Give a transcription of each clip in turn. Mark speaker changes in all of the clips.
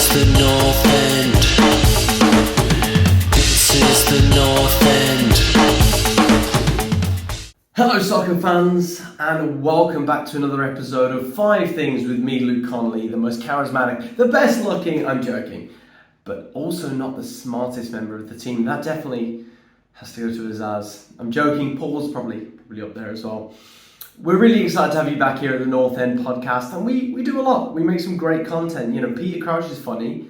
Speaker 1: is the North End. This is the North End.
Speaker 2: Hello soccer fans, and welcome back to another episode of 5 Things with me, Luke Connolly, the most charismatic, the best looking, I'm joking, but also not the smartest member of the team. That definitely has to go to Azaz. I'm joking, Paul's probably up there as well. We're really excited to have you back here at the North End podcast, and we do a lot. We make some great content. You know, Peter Crouch is funny,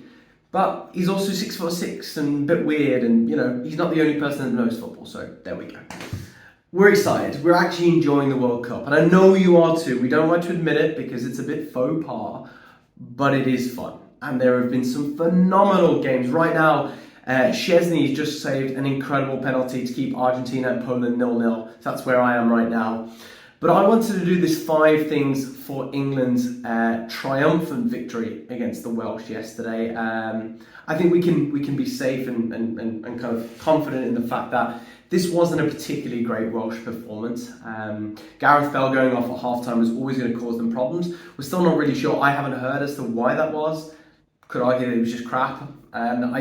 Speaker 2: but he's also 6'6" and a bit weird, and you know, he's not the only person that knows football, so there we go. We're excited. We're actually enjoying the World Cup, and I know you are too. We don't like to admit it because it's a bit faux pas, but it is fun. And there have been some phenomenal games. Right now, Szczesny's just saved an incredible penalty to keep Argentina and Poland 0-0. So that's where I am right now. But I wanted to do this 5 things for England's triumphant victory against the Welsh yesterday. I think we can be safe and kind of confident in the fact that this wasn't a particularly great Welsh performance. Gareth Bale going off at halftime was always going to cause them problems. We're still not really sure. I haven't heard as to why that was. Could argue that it was just crap. And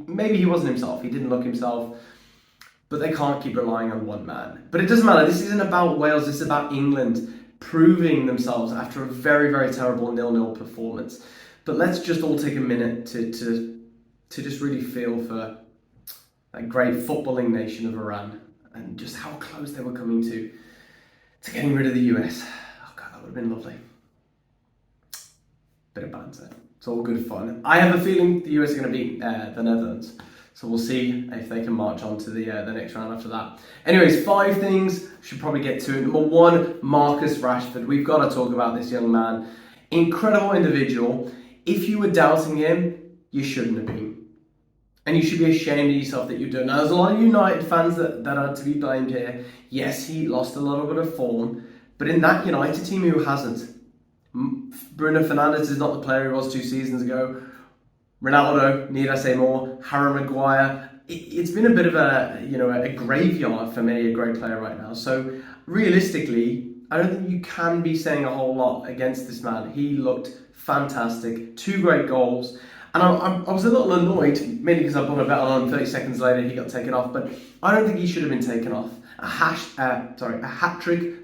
Speaker 2: maybe he wasn't himself. He didn't look himself. But they can't keep relying on one man. But it doesn't matter. This isn't about Wales. This is about England proving themselves after a very, very terrible 0-0 performance. But let's just all take a minute to just really feel for that great footballing nation of Iran and just how close they were coming to getting rid of the US. Oh God, that would have been lovely. Bit of banter. It's all good fun. I have a feeling the US are going to beat the Netherlands. So we'll see if they can march on to the next round after that. Anyways, 5 things. Should probably get to it. Number 1, Marcus Rashford. We've got to talk about this young man. Incredible individual. If you were doubting him, you shouldn't have been. And you should be ashamed of yourself that you've done. Now, there's a lot of United fans that are to be blamed here. Yes, he lost a little bit of form. But in that United team, who hasn't? Bruno Fernandes is not the player he was 2 seasons ago. Ronaldo, need I say more? Harry Maguire. It's been a bit of a graveyard for many a great player right now. So realistically, I don't think you can be saying a whole lot against this man. He looked fantastic. 2 great goals. And I was a little annoyed, mainly because I put a bet on 30 seconds later he got taken off. But I don't think he should have been taken off. A hat-trick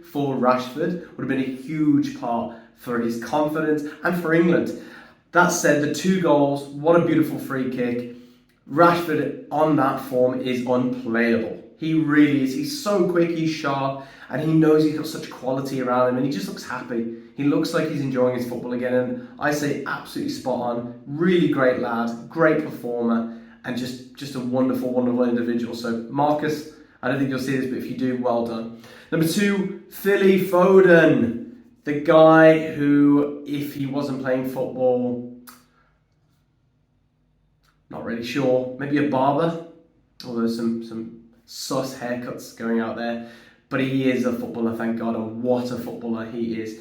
Speaker 2: for Rashford would have been a huge part for his confidence and for England. That said, the 2 goals, what a beautiful free kick. Rashford on that form is unplayable. He really is. He's so quick, he's sharp, and he knows he's got such quality around him, and he just looks happy. He looks like he's enjoying his football again, and I say absolutely spot on. Really great lad, great performer, and just a wonderful, wonderful individual. So Marcus, I don't think you'll see this, but if you do, well done. Number 2, Philly Foden. The guy who, if he wasn't playing football, not really sure, maybe a barber, although some sus haircuts going out there, but he is a footballer, thank God, and what a footballer he is.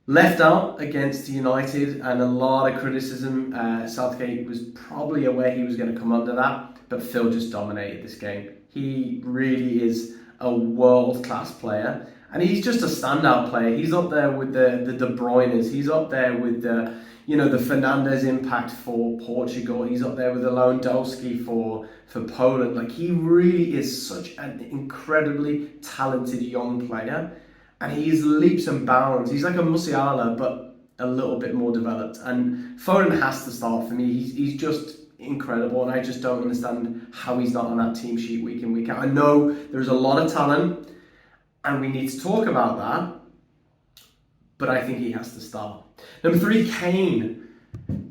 Speaker 2: Left out against United and a lot of criticism. Southgate was probably aware he was going to come under that, but Phil just dominated this game. He really is a world-class player. And he's just a standout player. He's up there with the De Bruynes. He's up there with the Fernandes impact for Portugal. He's up there with the Lewandowski for Poland. Like, he really is such an incredibly talented young player. And he's leaps and bounds. He's like a Musiala, but a little bit more developed. And Foden has to start for me. He's just incredible. And I just don't understand how he's not on that team sheet week in, week out. I know there's a lot of talent, and we need to talk about that, but I think he has to start. Number 3, Kane.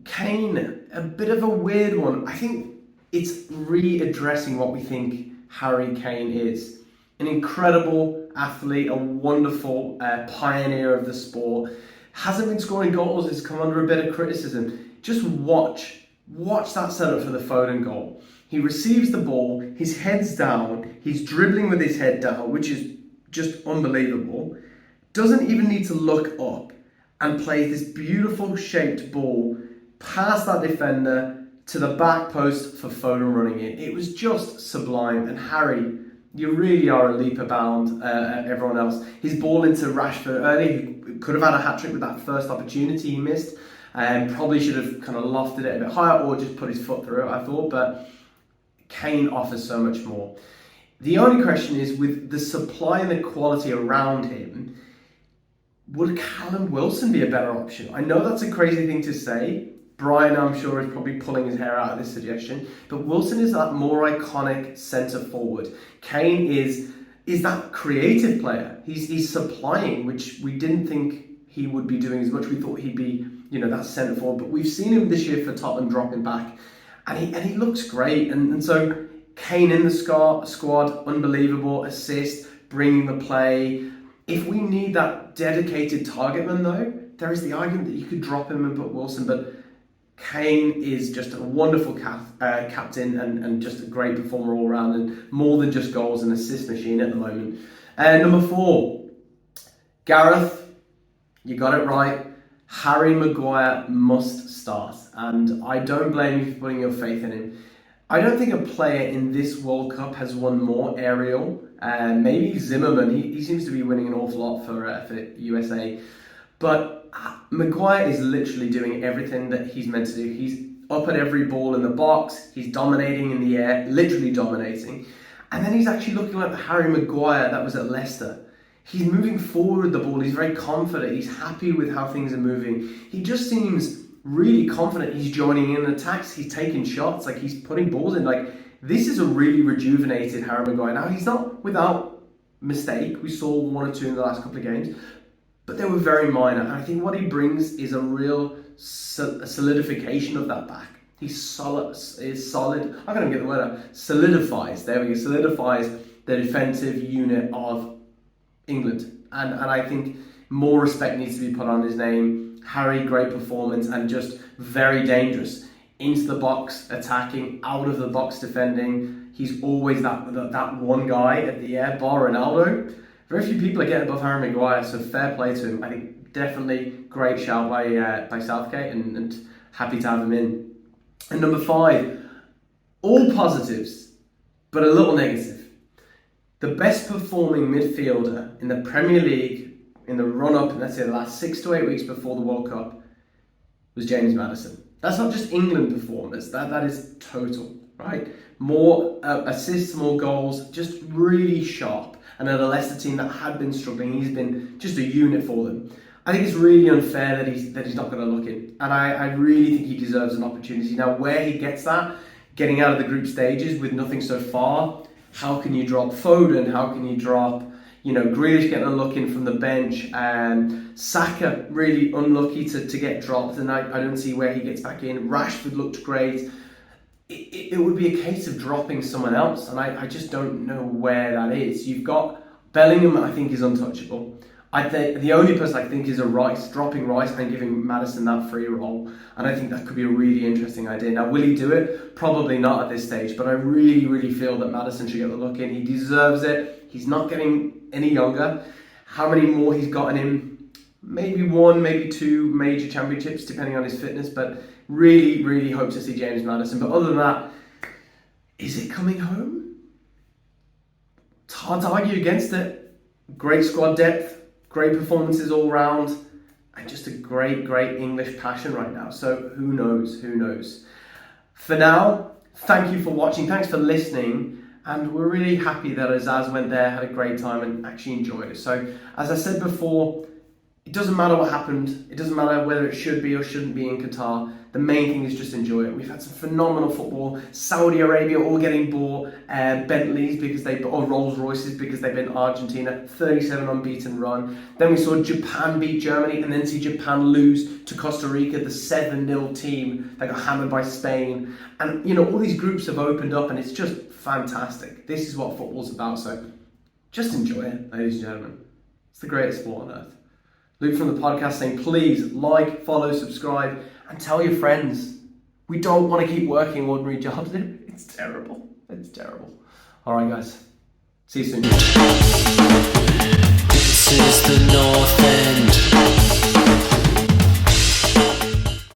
Speaker 2: Kane, a bit of a weird one. I think it's readdressing what we think Harry Kane is. An incredible athlete, a wonderful pioneer of the sport. Hasn't been scoring goals, has come under a bit of criticism. Just watch that setup for the Foden goal. He receives the ball, his head's down, he's dribbling with his head down, which is just unbelievable. Doesn't even need to look up and plays this beautiful shaped ball past that defender to the back post for Foden running in. It was just sublime. And Harry, you really are a leap abound at everyone else. His ball into Rashford early, who could have had a hat-trick with that first opportunity he missed. Probably should have kind of lofted it a bit higher or just put his foot through it, I thought, but Kane offers so much more. The only question is, with the supply and the quality around him, would Callum Wilson be a better option? I know that's a crazy thing to say. Brian, I'm sure, is probably pulling his hair out of this suggestion, but Wilson is that more iconic centre forward. Kane is that creative player. He's supplying, which we didn't think he would be doing as much. We thought he'd be, that centre forward, but we've seen him this year for Tottenham dropping back, and he looks great. And so Kane in the squad, unbelievable assist, bringing the play. If we need that dedicated target man, though, there is the argument that you could drop him and put Wilson, but Kane is just a wonderful captain and just a great performer all round, and more than just goals and assist machine at the moment. Number 4, Gareth, you got it right. Harry Maguire must start, and I don't blame you for putting your faith in him. I don't think a player in this World Cup has won more aerial. Maybe Zimmerman, he seems to be winning an awful lot for USA, but Maguire is literally doing everything that he's meant to do. He's up at every ball in the box, he's dominating in the air, literally dominating, and then he's actually looking like the Harry Maguire that was at Leicester. He's moving forward with the ball, he's very confident, he's happy with how things are moving. He just seems really confident. He's joining in attacks, he's taking shots, like he's putting balls in. Like, this is a really rejuvenated Harry Maguire. Now, he's not without mistake. We saw 1 or 2 in the last couple of games, but they were very minor. And I think what he brings is a real solidification of that back. He's solid. I can't even get the word out. Solidifies. There we go. Solidifies the defensive unit of England. And I think more respect needs to be put on his name. Harry, great performance and just very dangerous. Into the box, attacking, out of the box, defending. He's always that one guy at the air, bar Ronaldo. Very few people are getting above Harry Maguire, so fair play to him. I think definitely great shout by Southgate, and happy to have him in. And number 5, all positives, but a little negative. The best performing midfielder in the Premier League in the run-up, let's say the last 6 to 8 weeks before the World Cup, was James Maddison. That's not just England performance, that is total, right? More assists, more goals, just really sharp. And at a Leicester team that had been struggling, he's been just a unit for them. I think it's really unfair that he's not going to look in. And I really think he deserves an opportunity. Now, where he gets that, getting out of the group stages with nothing so far, how can you drop Foden? How can you drop, Grealish getting a look in from the bench, and Saka really unlucky to get dropped, and I don't see where he gets back in. Rashford looked great. It would be a case of dropping someone else, and I just don't know where that is. You've got Bellingham, I think, is untouchable. I think the only person I think is Rice, dropping Rice and giving Maddison that free role, and I think that could be a really interesting idea. Now, will he do it? Probably not at this stage, but I really, really feel that Maddison should get the look in. He deserves it. He's not getting any younger. How many more he's got in him? Maybe 1, maybe 2 major championships, depending on his fitness, but really, really hope to see James Maddison. But other than that, is it coming home? It's hard to argue against it. Great squad depth, great performances all round, and just a great, great English passion right now. So who knows? For now, thank you for watching. Thanks for listening. And we're really happy that Azaz went there, had a great time, and actually enjoyed it. So, as I said before, it doesn't matter what happened. It doesn't matter whether it should be or shouldn't be in Qatar. The main thing is just enjoy it. We've had some phenomenal football. Saudi Arabia all getting bought Bentleys or Rolls Royces because they've been Argentina. 37 unbeaten run. Then we saw Japan beat Germany, and then see Japan lose to Costa Rica, the 7-0 team that got hammered by Spain. And all these groups have opened up, and it's just fantastic. This is what football's about. So just enjoy it, ladies and gentlemen. It's the greatest sport on earth. Luke from the podcast saying, please like, follow, subscribe, and tell your friends. We don't want to keep working ordinary jobs. It's terrible. All right, guys. See you soon.
Speaker 1: This is the North End.